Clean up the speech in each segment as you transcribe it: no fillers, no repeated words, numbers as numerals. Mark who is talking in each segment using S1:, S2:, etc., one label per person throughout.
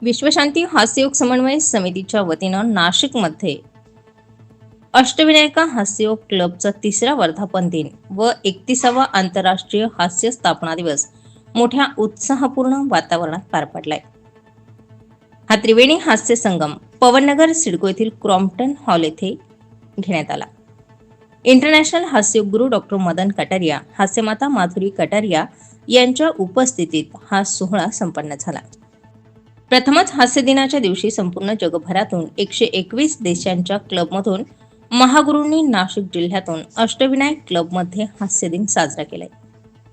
S1: विश्वशांती हास्ययोग समन्वय समितीच्या वतीनं नाशिकमध्ये अष्टविनायका हास्ययोग क्लबचा 3रा वर्धापन दिन व 31वा आंतरराष्ट्रीय हास्य स्थापना दिवस मोठ्या उत्साहपूर्ण वातावरणात पार पडलाय. हा त्रिवेणी हास्य संगम पवननगर सिडको येथील क्रॉम्प्टन हॉल येथे घेण्यात आला. इंटरनॅशनल हास्ययोग गुरु डॉक्टर मदन कटारिया, हास्यमाता माधुरी कटारिया यांच्या उपस्थितीत हा सोहळा संपन्न झाला. प्रथमच हास्य दिनाच्या दिवशी संपूर्ण जगभरातून 121 देशांच्या क्लबमधून महागुरूंनी नाशिक जिल्ह्यातून अष्टविनायक क्लबमध्ये हास्य दिन साजरा केलाय.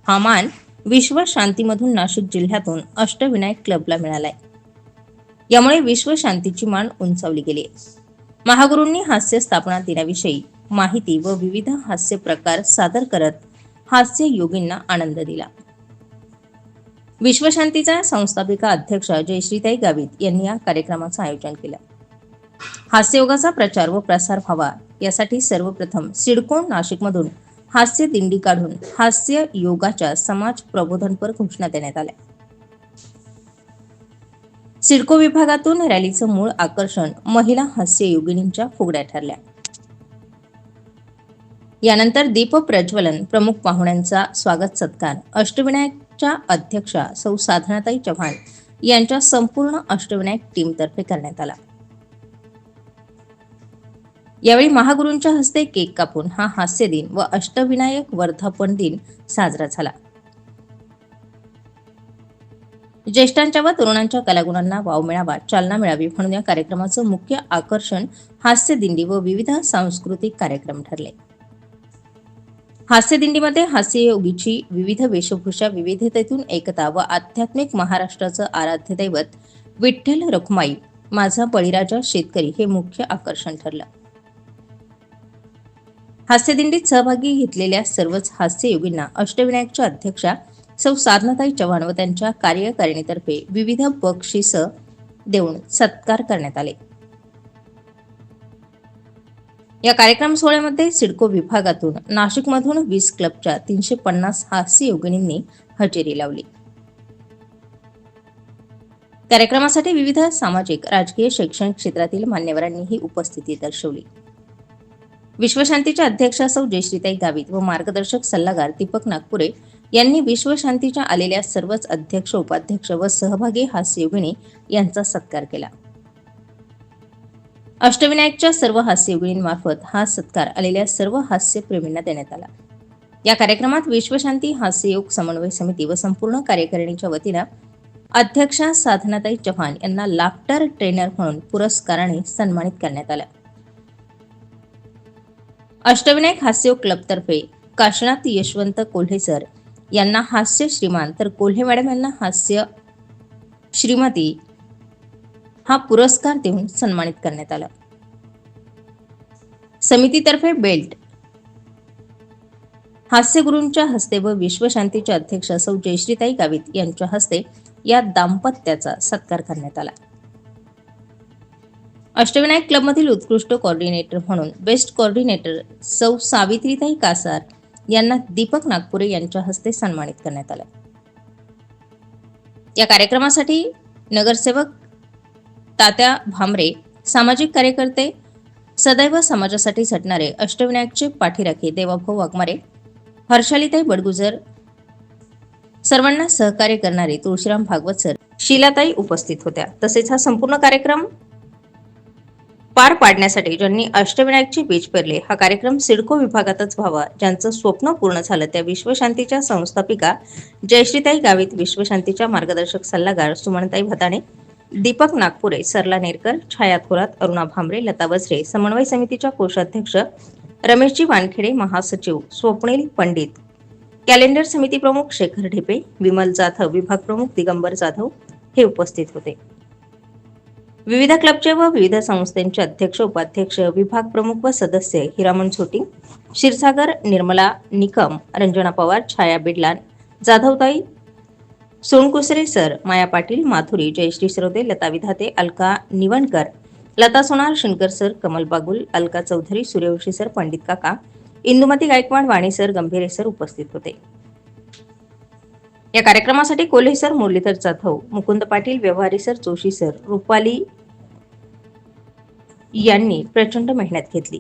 S1: हा मान विश्व शांतीमधून नाशिक जिल्ह्यातून अष्टविनायक क्लबला मिळालाय. यामुळे विश्व शांतीची मान उंचावली गेली. महागुरूंनी हास्य स्थापना दिनाविषयी माहिती व विविध हास्य प्रकार सादर करत हास्य योगींना आनंद दिला. विश्वशांतीच्या संस्थापिका अध्यक्षा जयश्रीताई गावित यांनी या कार्यक्रमाचं आयोजन केलं. हास्ययोगाचा प्रचार व प्रसार व्हावा यासाठी सर्वप्रथम सिडको नाशिकमधून हास्य दिंडी काढून हास्य योगाच्या समाज प्रबोधनपर घोषणा देण्यात आल्या. सिडको विभागातून रॅलीचं मूळ आकर्षण महिला हास्य योगिनींच्या फुगड्या ठरल्या. यानंतर दीप प्रज्वलन, प्रमुख पाहुण्यांचा स्वागत सत्कार, अष्टविनायकच्या अध्यक्षा सौ साधनाताई चव्हाण यांच्या संपूर्ण अष्टविनायक टीमतर्फे करण्यात आला. यावेळी महागुरूंच्या हस्ते केक कापून हा हास्य दिन व अष्टविनायक वर्धापन दिन साजरा झाला. ज्येष्ठांच्या व तरुणांच्या कलागुणांना वाव मिळावा, चालना मिळावी म्हणून या कार्यक्रमाचं मुख्य आकर्षण हास्य दिंडी व विविध सांस्कृतिक कार्यक्रम ठरले. हास्य दिंडीमध्ये हास्ययोगीची विविध वेशभूषा, विविधतेतून एकता व आध्यात्मिक महाराष्ट्राचं आराध्य दैवत विठ्ठल रखुमाई, माझा बळीराजा शेतकरी हे मुख्य आकर्षण ठरलं. हास्यदिंडीत सहभागी घेतलेल्या सर्वच हास्ययोगींना अष्टविनायकच्या अध्यक्षा सौ साधनाताई चव्हाण व त्यांच्या कार्यकारिणीतर्फे विविध बक्षीस देऊन सत्कार करण्यात आले. या कार्यक्रम सोहळ्यामध्ये सिडको विभागातून नाशिकमधून 20 क्लबच्या 350 हास्ययोगिनींनी हजेरी लावली. कार्यक्रमासाठी विविध सामाजिक, राजकीय, शैक्षणिक क्षेत्रातील मान्यवरांनीही उपस्थिती दर्शवली. विश्वशांतीच्या अध्यक्षा सौ जयश्रीताई गावित व मार्गदर्शक सल्लागार दीपक नागपुरे यांनी विश्वशांतीच्या आलेल्या सर्वच अध्यक्ष, उपाध्यक्ष व सहभागी हास्ययोगिनी यांचा सत्कार केला. अष्टविनायकच्या सर्व हास्ययोगिनींमार्फत हा सत्कार आलेल्या सर्व हास्यप्रेमींना देण्यात आला. या कार्यक्रमात विश्वशांती हास्ययोग समन्वय समिती व संपूर्ण कार्यकारिणीच्या वतीनं अध्यक्षा साधनाताई चव्हाण यांना लाफ्टर ट्रेनर म्हणून पुरस्काराने सन्मानित करण्यात आलं. अष्टविनायक हास्ययोग क्लबतर्फे काशीनाथ यशवंत कोल्हे सर यांना हास्य श्रीमान तर कोल्हे मॅडम यांना हास्य श्रीमती हा पुरस्कार देऊन सन्मानित करण्यात आला. समितीतर्फे बेल्ट हास्यगुरूंच्या हस्ते व विश्वशांतीच्या अध्यक्षा सौ जयश्रीताई गावित यांच्या हस्ते या दाम्पत्याचा सत्कार करण्यात आला. अष्टविनायक क्लबमधील उत्कृष्ट कोऑर्डिनेटर म्हणून बेस्ट कोऑर्डिनेटर सौ सावित्रीताई कासार यांना दीपक नागपुरे यांच्या हस्ते सन्मानित करण्यात आलं. या कार्यक्रमासाठी नगरसेवक तात्या भामरे, सामाजिक कार्यकर्ते, सदैव समाजासाठी झटणारे अष्टविनायकचे पाठीराखे देवाभाऊ वाघमारे, हर्षालीताई बडगुजर, सर्वांना सहकार्य करणारे तुळशीराम भागवत सर, शीलाताई उपस्थित होत्या. तसेच हा संपूर्ण कार्यक्रम पार पाडण्यासाठी ज्यांनी अष्टविनायकचे बीज पेरले, हा कार्यक्रम सिडको विभागातच व्हावा, ज्यांचं स्वप्न पूर्ण झालं त्या विश्वशांतीच्या संस्थापिका जयश्रीताई गावित, विश्वशांतीच्या मार्गदर्शक सल्लागार सुमनताई भताणे, दीपक नागपुरे, सरला नेरकर, छाया थोरात, अरुणा भामरे, लता वझरे, समन्वय समितीच्या कोषाध्यक्ष रमेशजी वानखेडे, महासचिव स्वप्नील पंडित, कॅलेंडर समिती प्रमुख शेखर ढिपे, विमल जाधव, विभाग प्रमुख दिगंबर जाधव हे उपस्थित होते. विविध क्लबचे व विविध संस्थांचे अध्यक्ष, उपाध्यक्ष, विभाग प्रमुख व सदस्य हिरामन छोटी, क्षीरसागर, निर्मला निकम, रंजना पवार, छाया बिडलान, जाधवताई सोनकुसरे सर, माया पाटील, माधुरी, जयश्री सरोदे, लता विधाते, अलका निवणकर, लता सोनार, शंकर सर, कमल बागुल, अलका चौधरी, सूर्यवंशी सर, पंडित काका, इंदुमती गायकवाड, वाणी सर, गंभीरे सर उपस्थित होते. या कार्यक्रमासाठी कोल्हे सर, मुरलीधर जाधव, मुकुंद पाटील, व्यवहारी सर, जोशी सर, रुपाली यांनी प्रचंड मेहनत घेतली.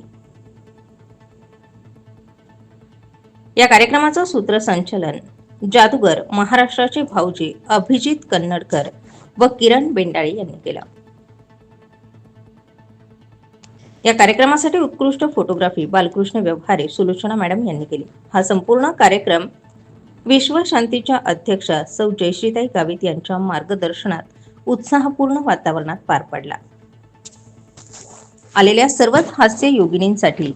S1: या कार्यक्रमाचं सूत्रसंचालन जादूगर महाराष्ट्राचे भाऊजी अभिजित कन्नडकर व किरण बेंडाळे यांनी केलं. या कार्यक्रमासाठी उत्कृष्ट फोटोग्राफी बालकृष्ण व्यवहारे सुलोचना मॅडम यांनी केली. हा संपूर्ण कार्यक्रम विश्व शांतीच्या अध्यक्षा सौ जयश्रीताई गावित यांच्या मार्गदर्शनात उत्साहपूर्ण वातावरणात पार पडला. आलेल्या सर्वच हास्य योगिनींसाठी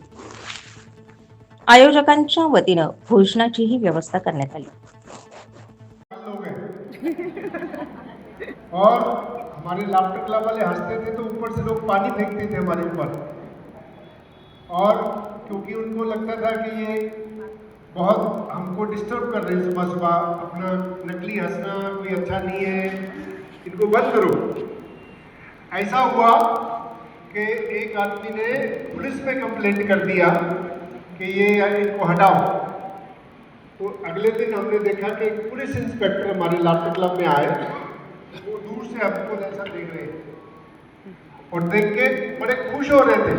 S1: आयोजकांच्या वतीनं भोजनाचीही व्यवस्था करण्यात आली.
S2: और हमारे लाफ्टर क्लब वाले हंसते थे तो ऊपर से लोग पानी फेंकते थे हमारे ऊपर, और क्योंकि उनको लगता था कि ये बहुत हमको डिस्टर्ब कर रहे हैं सुबह सुबह, अपना नकली हंसना कोई अच्छा नहीं है, इनको बंद करो। ऐसा हुआ कि एक आदमी ने पुलिस में कंप्लेंट कर दिया कि ये इनको हटाओ। तो अगले दिन हमने देखा कि एक पुलिस इंस्पेक्टर हमारे लाफ्टर क्लब में आए, वो दूर से हमको ऐसा देख रहे और देख के बड़े खुश हो रहे थे।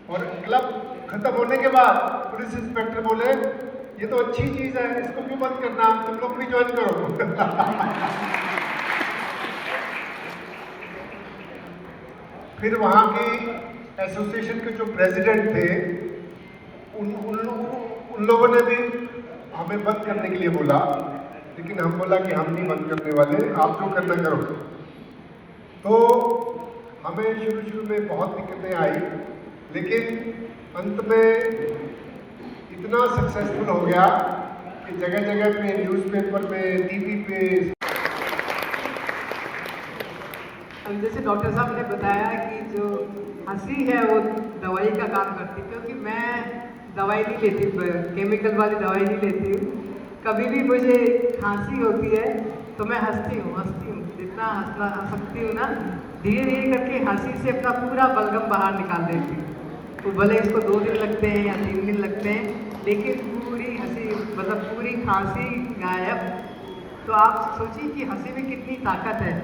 S2: और क्लब खत्म होने के बाद पुलिस इंस्पेक्टर बोले, ये तो अच्छी चीज है, इसको क्यों बंद करना, तुम लोग भी ज्वाइन करो। फिर वहाँ के एसोसिएशन के जो प्रेसिडेंट थे उन लोगों ने भी हमें बंद करने के लिए बोला, लेकिन हम बोला कि हम नहीं बंद करने वाले, आप जो करना करो। तो हमें शुरू में बहुत दिक्कतें आई, लेकिन अंत में इतना सक्सेसफुल हो गया कि जगह जगह पे न्यूज़पेपर में, टीवी पे।
S3: जैसे डॉक्टर साहब ने बताया कि जो हंसी है वो दवाई का काम करती है, क्योंकि मैं दवाई नहीं लेती, केमिकल वाली दवाई नहीं लेती हूँ। कभी भी मुझे खांसी होती है तो मैं हंसती हूँ, जितना हंस सकती हूँ ना, धीरे धीरे करके हंसी से अपना पूरा बलगम बाहर निकाल देती हूँ। तो भले इसको 2 दिन लगते हैं या 3 दिन लगते हैं, लेकिन पूरी हंसी मतलब पूरी खांसी गायब। तो आप सोचिए कि हंसी में कितनी ताकत है।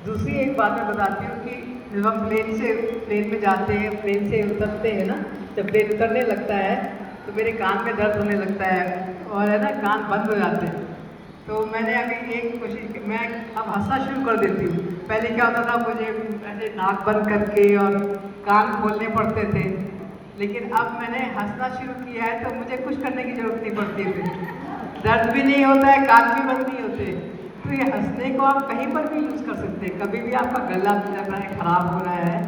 S3: दूसरी एक बात मैं बताती हूँ कि जब हम प्लेन में जाते हैं, प्लेन से उतरते हैं ना, जब प्लेन उतरने लगता है तो मेरे कान में दर्द होने लगता है और है ना, कान बंद हो जाते हैं। तो मैंने अभी एक कोशिश की, मैं अब हंसना शुरू कर देती हूँ। पहले क्या होता था, मुझे ऐसे नाक बंद करके और कान खोलने पड़ते थे, लेकिन अब मैंने हंसना शुरू किया है तो मुझे कुछ करने की ज़रूरत नहीं पड़ती है। दर्द भी नहीं होता है, कान भी बंद नहीं होते। तो ये हंसने को आप कहीं पर भी यूज़ कर सकते हैं। कभी भी आपका गला लग रहा है, ख़राब हो रहा है,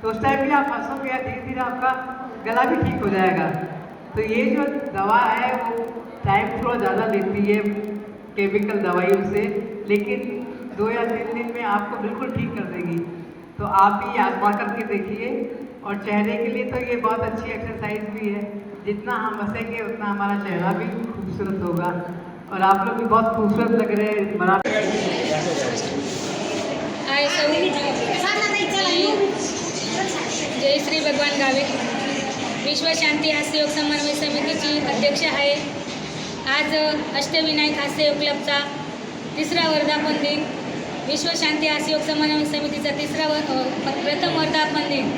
S3: तो उस टाइम भी आप हंसोगे, धीरे धीरे आपका गला भी ठीक हो जाएगा। तो ये जो दवा है वो टाइम थोड़ा ज़्यादा लेती है केमिकल दवाइयों से, लेकिन 2 या 3 दिन में आपको बिल्कुल ठीक कर देगी। तो आप भी आजमा करके देखिए। और चेहरे के लिए तो ये बहुत अच्छी एक्सरसाइज भी है। जितना हम हंसेंगे उतना हमारा चेहरा भी खूबसूरत होगा। और आप लोग भी बहुत खूबसूरत लग रहे हैं। बड़ा
S4: जय श्री भगवान गावित, विश्व शांती हास्य योग समन्वय समितीची अध्यक्ष आहे। आज अष्टविनायक हास्य योग क्लबचा 3रा वर्धापन दिन, विश्व शांती हास्य योग समन्वय समितीचा प्रथम वर्धापन दिन,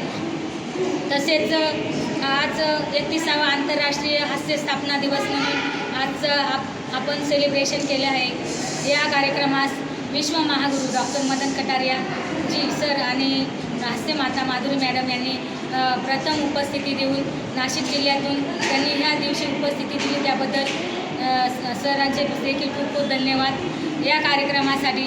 S4: तसेच आज 31वा आंतरराष्ट्रीय हास्य स्थापना दिवस म्हणून आज आपण सेलिब्रेशन केले आहे। या कार्यक्रमास विश्व महागुरू डॉक्टर मदन कटारिया जी सर आणि हास्य माता माधुरी मॅडम यांनी प्रथम उपस्थिती देऊन नाशिक जिल्ह्यातून त्यांनी ह्या दिवशी उपस्थिती दिली, त्याबद्दल सरांचे देखील खूप खूप धन्यवाद। या कार्यक्रमासाठी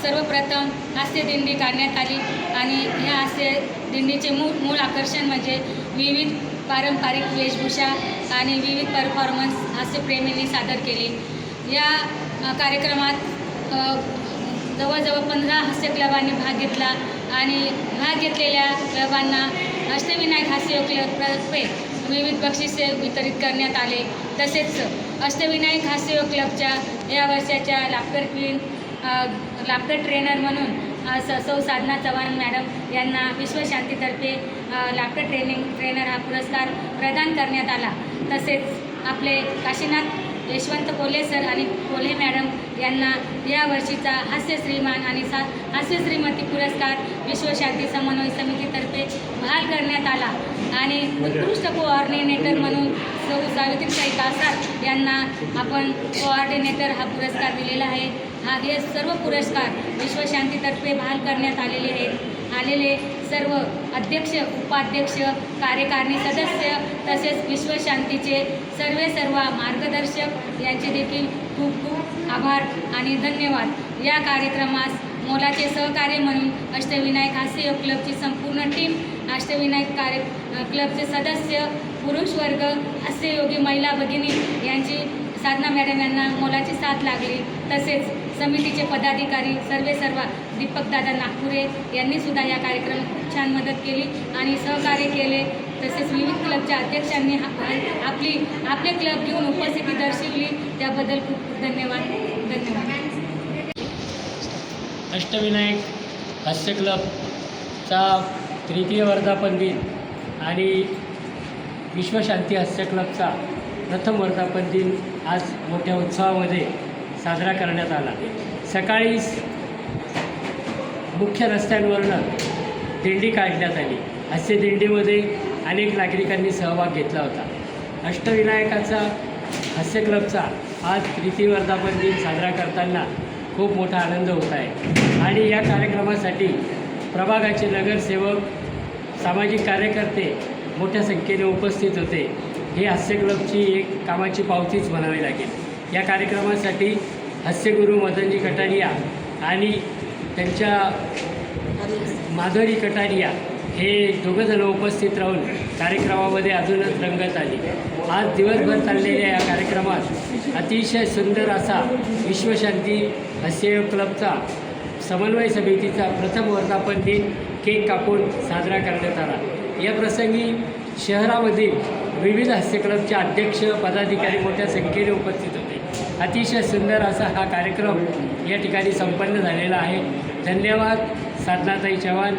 S4: सर्वप्रथम हास्य दिंडी काढण्यात आली आणि ह्या हास्य दिंडीचे मूळ आकर्षण म्हणजे विविध पारंपरिक वेशभूषा आणि विविध परफॉर्मन्स हास्यप्रेमींनी सादर केले। या कार्यक्रमात जवळजवळ 15 हास्य क्लबांनी भाग घेतला आणि भाग घेतलेल्या क्लबांना अष्टविनायक हास्य क्लबतर्फे विविध बक्षिसे वितरित करण्यात आले। तसेच अष्टविनायक हास्य क्लबच्या या वर्षाच्या लाफ्टर ट्रेनर म्हणून सौ साधना चव्हाण मॅडम यांना विश्वशांतीतर्फे लाफ्टर ट्रेनर हा पुरस्कार प्रदान करण्यात आला। तसेच आपले काशीनाथ यशवंत कोल्हे सर आणि कोल्हे मॅडम यांना या वर्षीचा हास्य श्रीमान आणि हास्य श्रीमती पुरस्कार विश्वशांती समन्वय समितीतर्फे बहाल करण्यात आला आणि उत्कृष्ट कोऑर्डिनेटर म्हणून सौ सावित्रीताई कासार यांना आपण कोऑर्डिनेटर हा पुरस्कार दिलेला आहे. हे सर्व पुरस्कार विश्वशांतीतर्फे बहाल करण्यात आलेले सर्व अध्यक्ष, उपाध्यक्ष, कार्यकारिणी सदस्य तसेच विश्वशांतीचे सर्व मार्गदर्शक यांचे देखील खूप खूप आभार आणि धन्यवाद. या कार्यक्रमास मोलाचे सहकार्य म्हणून अष्टविनायक हास्ययोग क्लबची संपूर्ण टीम, अष्टविनायक क्लबचे सदस्य, पुरुष वर्ग, हास्ययोगी महिला भगिनी यांची साधना मॅडम यांना मोलाची साथ लागली. तसेच समितीचे पदाधिकारी सर्व दीपकदादा नागपुरे यांनी सुद्धा या कार्यक्रमात खूप छान मदत केली आणि सहकार्य केले. तसेच विविध क्लबच्या अध्यक्षांनी आपले क्लब घेऊन उपस्थिती दर्शवली, त्याबद्दल खूप खूप धन्यवाद.
S5: अष्टविनायक हास्य क्लबचा तृतीय वर्धापन दिन आणि विश्वशांती हास्य क्लबचा प्रथम वर्धापन दिन आज मोठ्या उत्साहामध्ये साजरा करण्यात आला. सकाळी मुख्य रस्त्यांवरनं दिंडी काढण्यात आली. हास्य दिंडीमध्ये अनेक नागरिकांनी सहभाग घेतला होता. अष्टविनायकाचा हास्य क्लबचा आज तृतीय वर्धापन दिन साजरा करताना खूप मोठा आनंद होत आहे आणि या कार्यक्रमासाठी प्रभागाचे नगरसेवक, सामाजिक कार्यकर्ते मोठ्या संख्येने उपस्थित होते. ही हास्य क्लबची एक कामाची पावतीच म्हणावी लागेल. या कार्यक्रमासाठी हास्यगुरू मदनजी कटारिया आणि त्यांच्या माधुरी कटारिया हे दोघंजण उपस्थित राहून कार्यक्रमामध्ये अजूनच रंगत आली. आज दिवसभर चाललेल्या या कार्यक्रमात अतिशय सुंदर असा विश्वशांती हास्ययोग क्लबचा समन्वय समितीचा प्रथम वर्धापन दिन केक कापून साजरा करण्यात आला. या प्रसंगी शहरामधील विविध हास्य क्लबचे अध्यक्ष, पदाधिकारी मोठ्या संख्येने उपस्थित होते. अतिशय सुंदर असा हा कार्यक्रम या ठिकाणी संपन्न झालेला आहे. धन्यवाद साधनाताई चव्हाण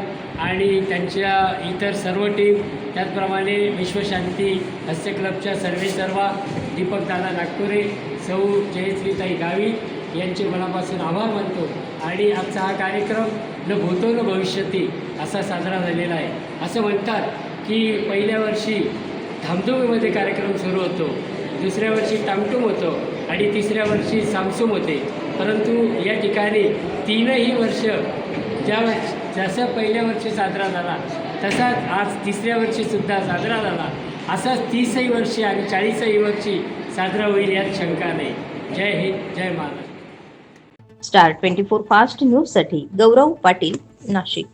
S5: आणि त्यांच्या इतर सर्व टीम, त्याचप्रमाणे विश्वशांती हास्य क्लबच्या सर्व दीपकदादा नागपुरे, सौ जयश्रीताई गावी यांचे मनापासून आभार मानतो. आणि आजचा हा कार्यक्रम न भूतो न भविष्यती असा साजरा झालेला आहे. असं म्हणतात की पहिल्या वर्षी धामधुमीमध्ये कार्यक्रम सुरू होतो, दुसऱ्या वर्षी टामटूम होतो आणि तिसऱ्या वर्षी सामसूम होते. परंतु या ठिकाणी तीनही वर्ष जसं पहिल्या वर्षी साजरा झाला तसाच आज तिसऱ्या वर्षीसुद्धा साजरा झाला. असाच 30ही वर्षी आणि 40ही वर्षी साजरा होईल यात शंका नाही. जय हिंद, जय महाराष्ट्र.
S1: स्टार 24 फास्ट न्यूजसाठी गौरव पाटील, नाशिक.